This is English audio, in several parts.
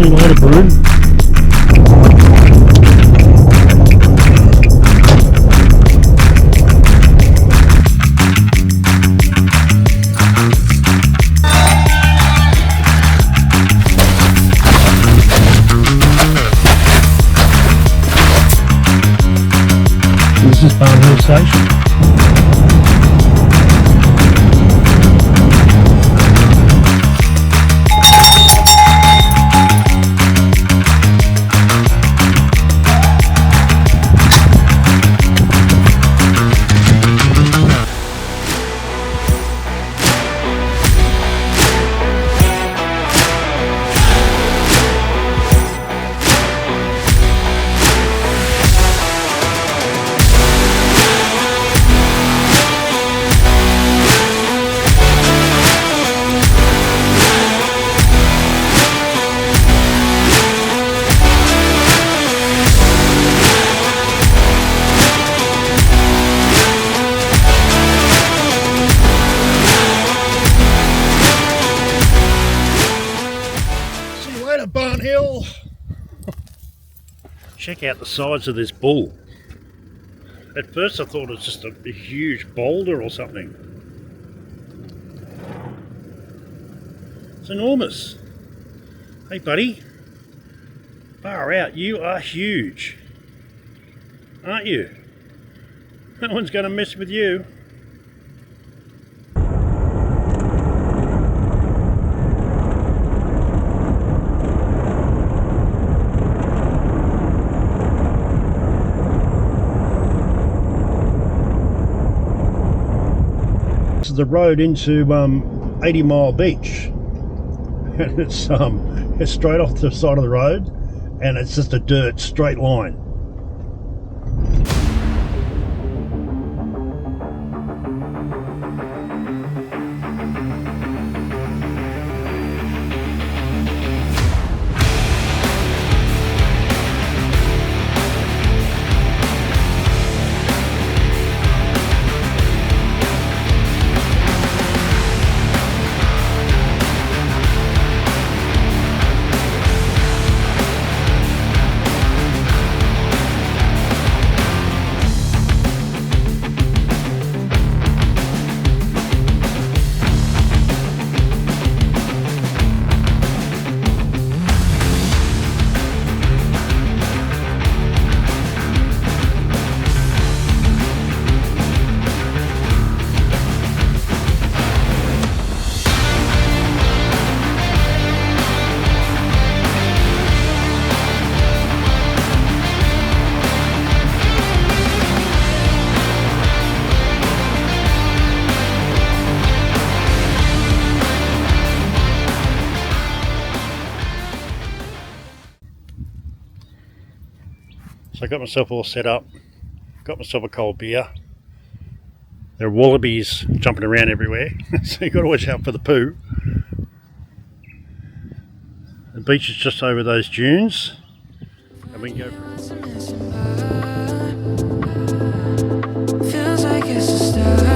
See you later, Broome. This is Barnhill Station. Barnhill. Check out the size of this bull. At first I thought it was just a huge boulder or something. It's enormous. Hey buddy, far out, you are huge, aren't you? No one's going to mess with you. The road into 80 Mile Beach, and it's straight off the side of the road, and it's just a dirt straight line. So I got myself all set up, got myself a cold beer. There are wallabies jumping around everywhere, so you've got to watch out for the poo. The beach is just over those dunes, and we can go for it. Feels like it's a start,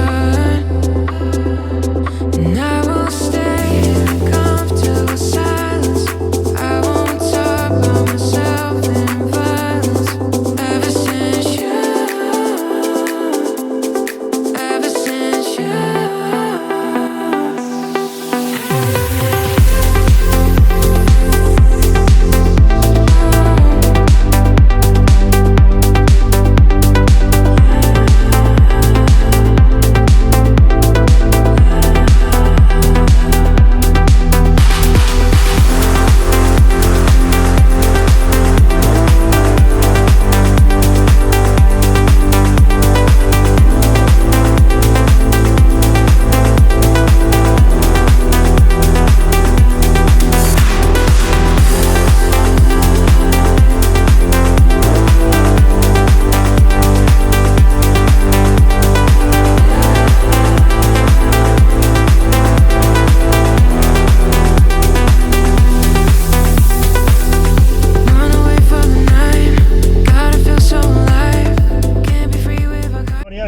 and I will stay in comfortable silence. I won't talk about myself in violence. Ever since you.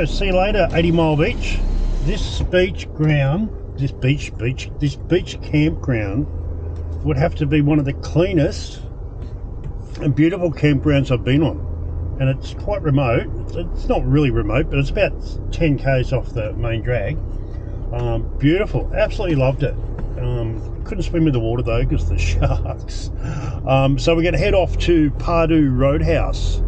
See you later, 80 Mile Beach. This beach campground would have to be one of the cleanest and beautiful campgrounds I've been on. And it's quite remote. It's not really remote, but it's about 10 k's off the main drag. Beautiful, absolutely loved it. Couldn't swim in the water though because of the sharks. So we're going to head off to Pardoo Roadhouse,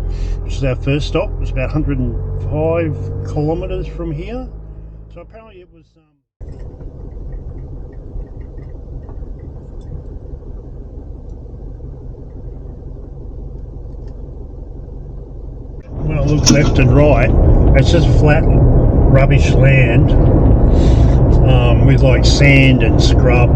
which is our first stop. It's about 105 kilometres from here. So apparently it was... When I look left and right, it's just flat rubbish land with like sand and scrub.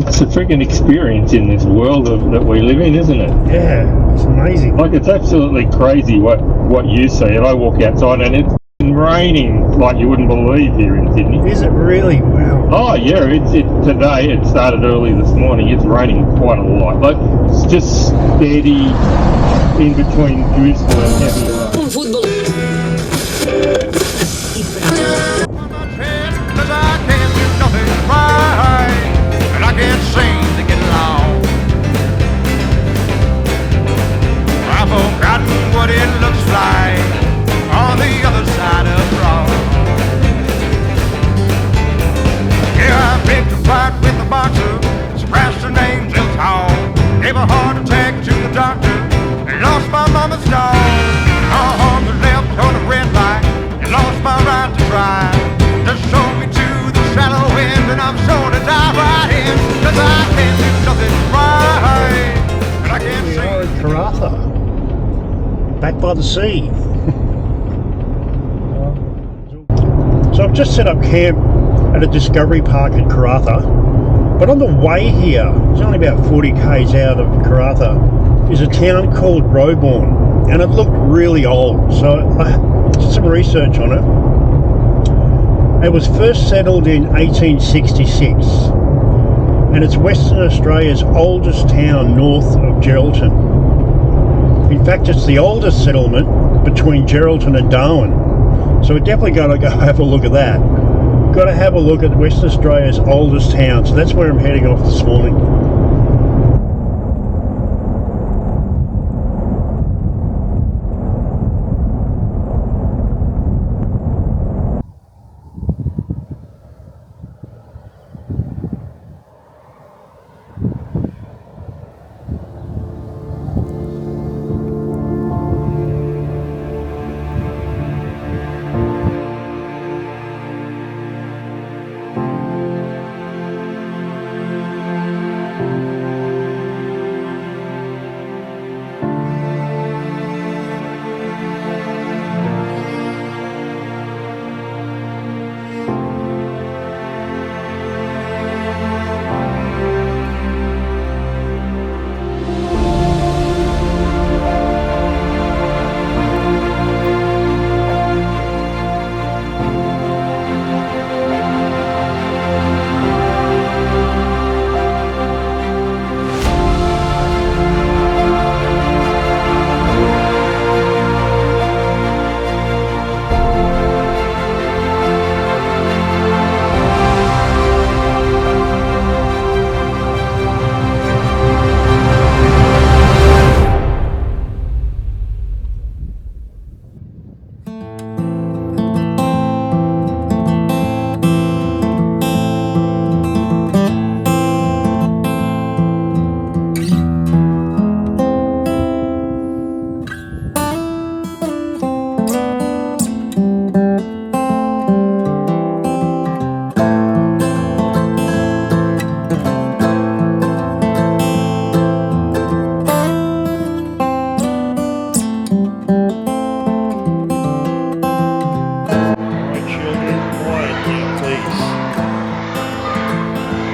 It's a freaking experience in this world that we live in, isn't it? Yeah, it's amazing. Like, it's absolutely crazy what you see. And I walk outside and it's raining like you wouldn't believe here in Sydney. Is it really? Wow. Oh yeah, today it started early this morning. It's raining quite a lot. Like, it's just steady in between drizzle and heavy rain. Can't seem to get along. I've forgotten what it looks like on the other side of the road. Yeah, I picked a fight with the boxer, scratched her name just home. Gave a heart attack to the doctor and lost my mama's dog. On the left on a red light and lost my right to drive. Just showed me to the shallow end and I'm sure to die right in. Cause I can't do nothing right, and I can't We are in Karratha, back by the sea. So I've just set up camp at a discovery park in Karratha, but on the way here, it's only about 40 k's out of Karratha, is a town called Roebourne, and it looked really old, so I did some research on it. It was first settled in 1866. And it's Western Australia's oldest town north of Geraldton. In fact, it's the oldest settlement between Geraldton and Darwin. So we're definitely got to go have a look at that. Got to have a look at Western Australia's oldest town. So that's where I'm heading off this morning.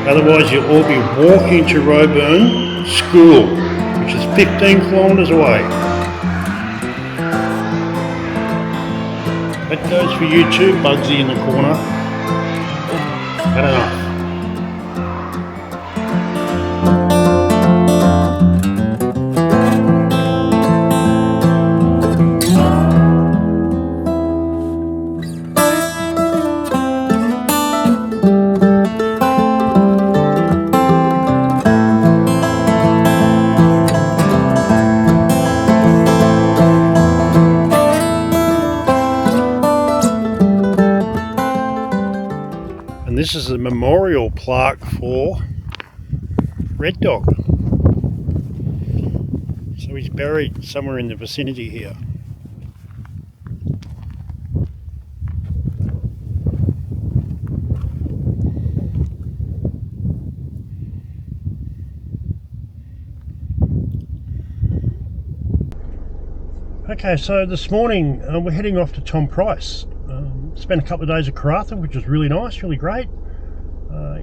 Otherwise you'll all be walking to Roebourne School, which is 15 kilometres away. That goes for you too, Bugsy in the corner. Had enough. this is a memorial plaque for Red Dog. So he's buried somewhere in the vicinity here. Okay, so this morning we're heading off to Tom Price. Spent a couple of days at Karratha, which was really nice, really great.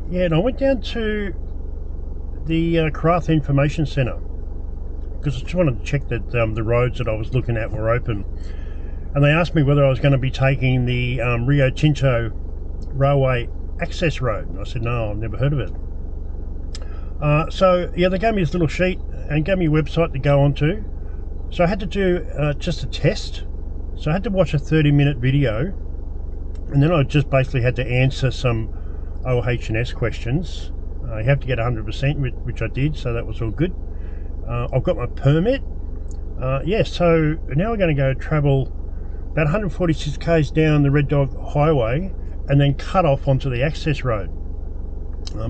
Yeah, and I went down to the Karratha Information Centre because I just wanted to check that the roads that I was looking at were open. And they asked me whether I was going to be taking the Rio Tinto Railway Access Road. And I said, no, I've never heard of it. So, yeah, they gave me this little sheet and gave me a website to go onto. So I had to do just a test. So I had to watch a 30-minute video, and then I just basically had to answer some OH&S questions. You have to get 100%, which I did, so that was all good. I've got my permit. Yeah, so now we're going to go travel about 146 k's down the Red Dog Highway and then cut off onto the access road.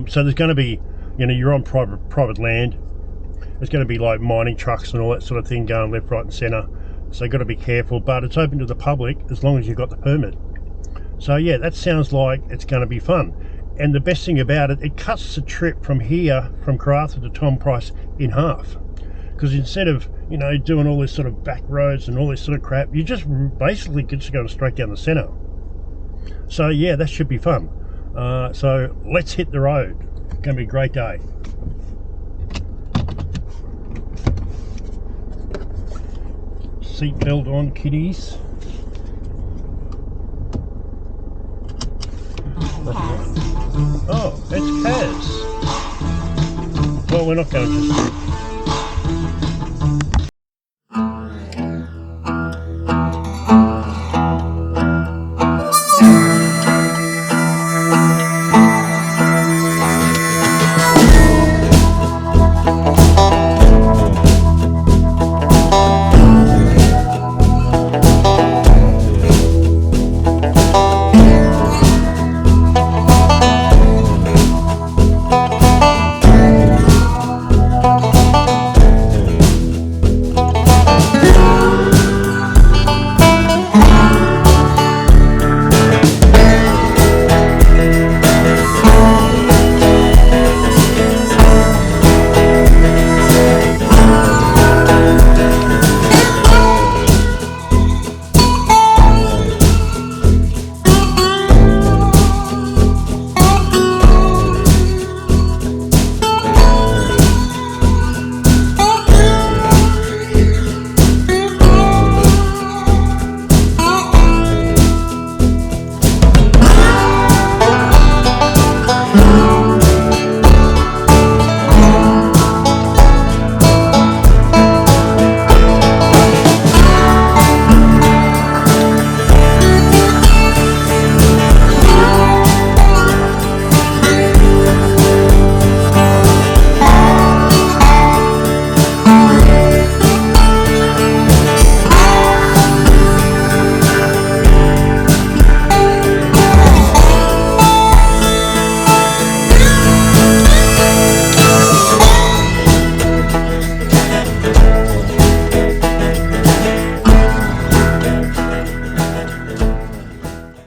So there's going to be, you know, you're on private land. There's going to be like mining trucks and all that sort of thing going left, right and centre. So you've got to be careful, but it's open to the public as long as you've got the permit. So yeah, that sounds like it's going to be fun. And the best thing about it, it cuts the trip from here, from Karratha to Tom Price, in half. Because instead of, you know, doing all this sort of back roads and all this sort of crap, you just basically just going straight down the centre. So yeah, that should be fun. So let's hit the road. It's going to be a great day. Seatbelt on, kiddies. Oh, it's Kaz. Well, we're not going to.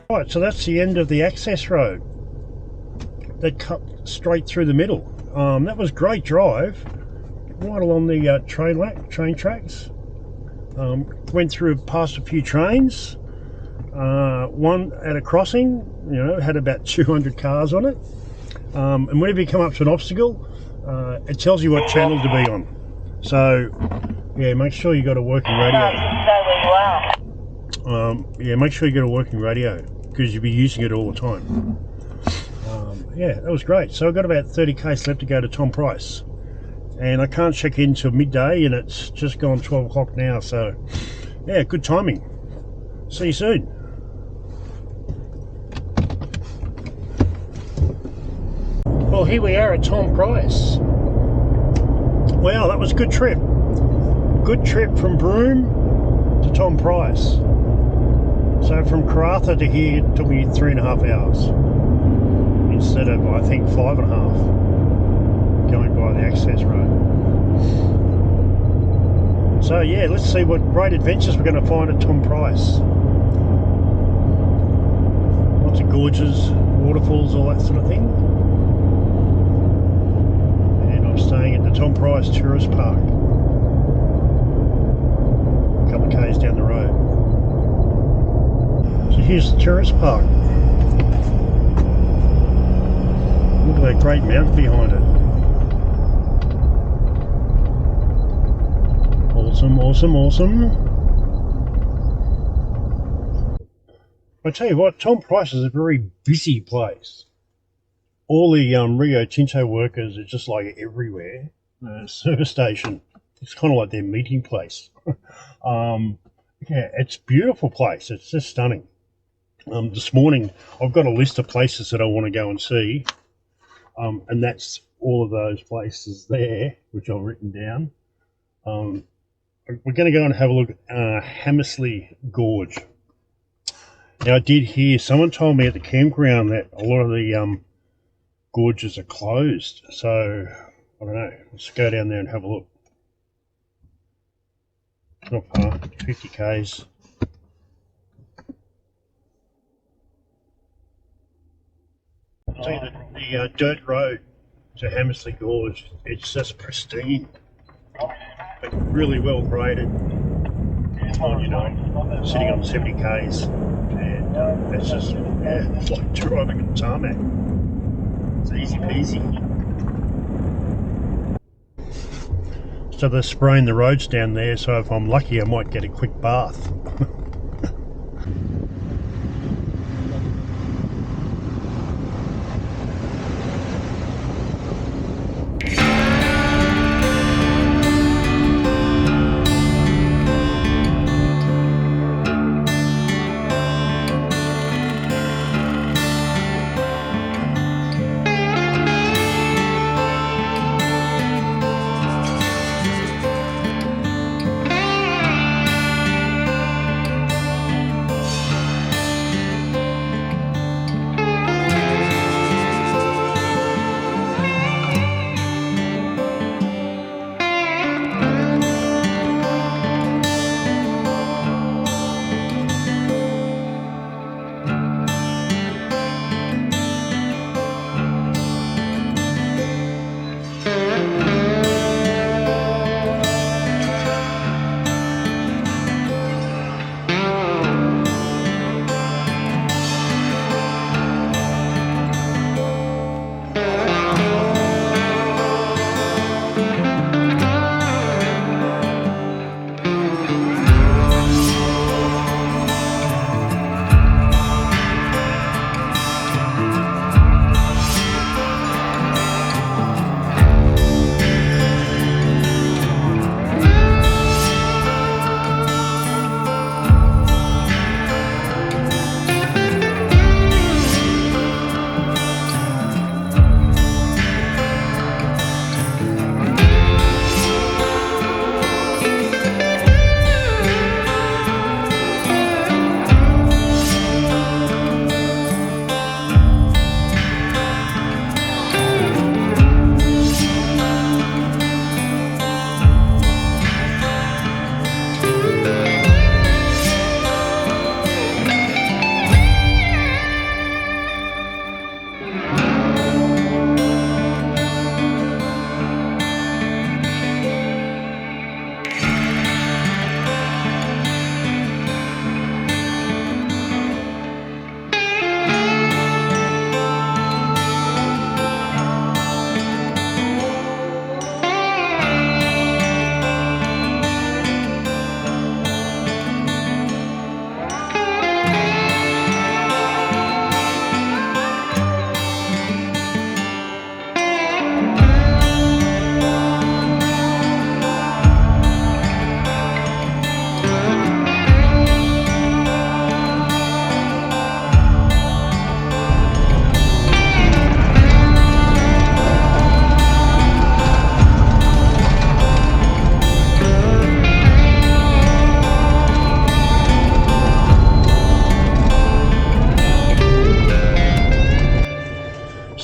Right, so that's the end of the access road. They cut straight through the middle. That was a great drive, right along the train tracks. Went through past a few trains. One at a crossing, you know, had about 200 cars on it. And whenever you come up to an obstacle, it tells you what channel to be on. So, yeah, make sure you got a working radio. Yeah, make sure you got a working radio because you'll be using it all the time. Yeah, that was great. So I've got about 30 k's left to go to Tom Price. And I can't check in till midday and it's just gone 12 o'clock now. So, yeah, good timing. See you soon. Well, here we are at Tom Price. Wow, that was a good trip. Good trip from Broome to Tom Price. So from Karratha to here it took me 3.5 hours. instead of, I think, 5.5 going by the access road. So yeah, let's see what great adventures we're going to find at Tom Price. Lots of gorges, waterfalls, all that sort of thing. And I'm staying at the Tom Price Tourist Park, a couple of k's down the road. So here's the tourist park. Look at that great mountain behind it. Awesome, awesome, awesome. I tell you what, Tom Price is a very busy place. All the Rio Tinto workers are just like everywhere. Service station, it's kind of like their meeting place. Yeah, it's a beautiful place. It's just stunning. This morning, I've got a list of places that I want to go and see. And that's all of those places there, which I've written down. We're going to go and have a look at Hammersley Gorge. Now, I did hear, someone told me at the campground that a lot of the gorges are closed. So, I don't know. Let's go down there and have a look. It's not far, 50 k's. See the dirt road to Hammersley Gorge, it's just pristine, but really well graded. And you know, sitting on 70 k's, and it's just, yeah, it's like driving on tarmac. It's easy peasy. So they're spraying the roads down there, so if I'm lucky I might get a quick bath.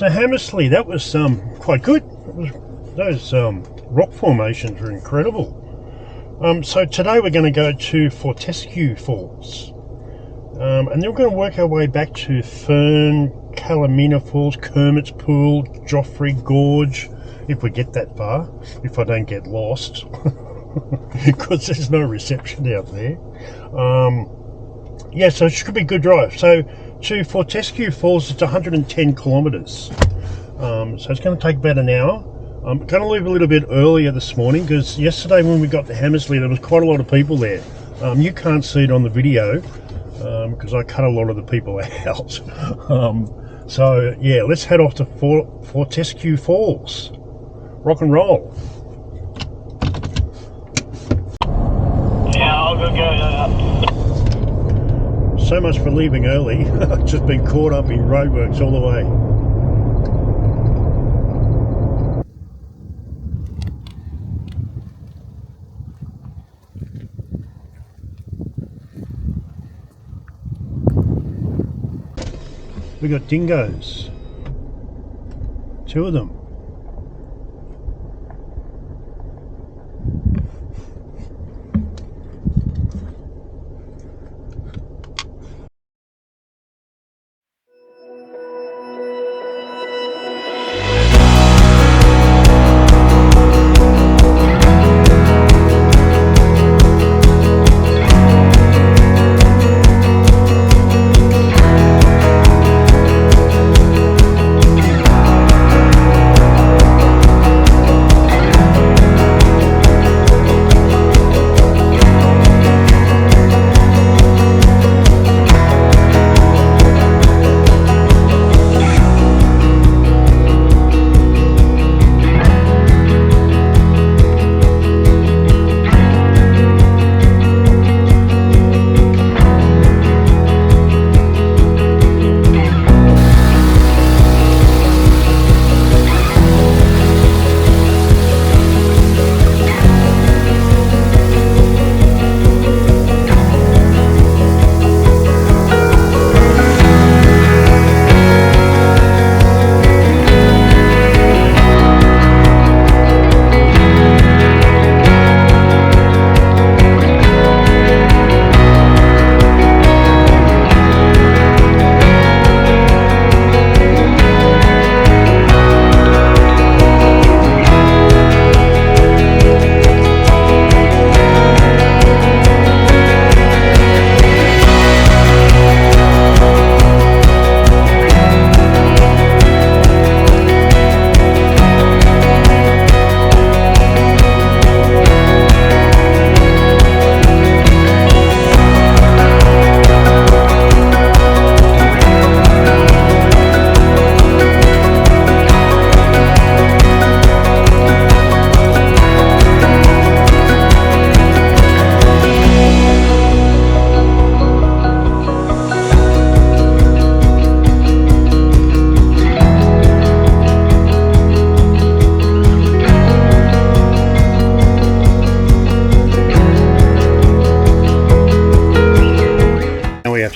So Hammersley, that was quite good. Those rock formations were incredible. So today we're going to go to Fortescue Falls. And then we're going to work our way back to Fern, Karijini Falls, Kermit's Pool, Joffrey Gorge, if we get that far, if I don't get lost, because there's no reception out there. Yeah, so it should be a good drive. So to Fortescue Falls, it's 110 kilometres. So it's going to take about an hour. I'm going to leave a little bit earlier this morning because yesterday when we got to Hammersley there was quite a lot of people there. You can't see it on the video because I cut a lot of the people out. So yeah, let's head off to Fortescue Falls. Rock and roll. Yeah, I'll go. So much for leaving early. I've just been caught up in roadworks all the way. We got dingoes. 2 of them.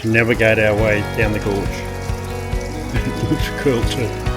Navigate our way down the gorge. It looks cool too.